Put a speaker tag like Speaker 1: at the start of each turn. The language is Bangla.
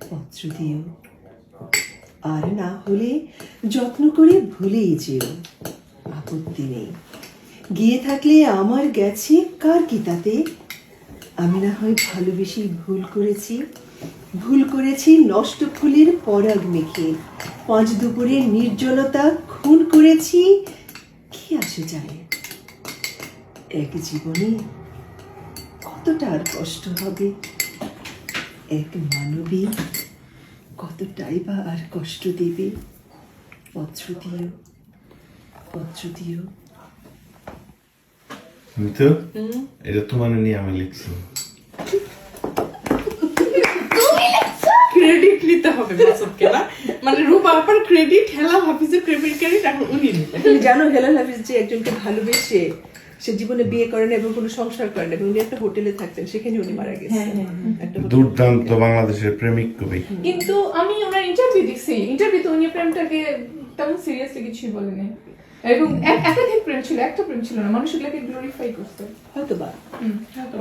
Speaker 1: পত্র দিও, আর না হলে যত্ন করে ভুলেই যেও, আপত্তি নেই। গিয়ে থাকলে আমার গেছে, কার কি তাতে? আমি না হয় ভালোবেসে ভুল করেছি নষ্ট ফুলের পরাগ মেখে, 5 দুপুরের নির্জনতা খুন করেছি, কি আসে যায়? এক জীবনে কতটা আর কষ্ট হবে, এক মানবী কতটাই বা আর কষ্ট দেবে। পত্র দিও।
Speaker 2: মিতু, এটা তোমার নিয়ে আমি লিখছি।
Speaker 3: ক্রেডিট নিতে হবে মাসুদকে, না মানে রূপা আপার ক্রেডিট, হেলা হাফিজের ক্রেডিট এখন উনি নেবেন।
Speaker 1: তুমি জানো হেলাল হাফিজ যে একজনকে ভালোবেসে সে জীবনে বিয়ে করেন এবং কোনো সংসার করেন, এবং উনি একটা হোটেলে থাকতেন, সেখানে উনি মারা গেছেন। একটা হোটেলে।
Speaker 2: দুর্দান্ত বাংলাদেশের প্রেমিক কবি।
Speaker 4: কিন্তু আমি ওনার ইন্টারভিউ দেখছি, ইন্টারভিউতে উনি প্রেমটাকে তেমন সিরিয়াসলি কিছুই বলেনি, এবং একাধিক প্রেম ছিল, একটা প্রেম ছিল না, মানুষগুলোকে গ্লোরিফাই করতে।
Speaker 1: হয়তো বা
Speaker 4: হয়তো।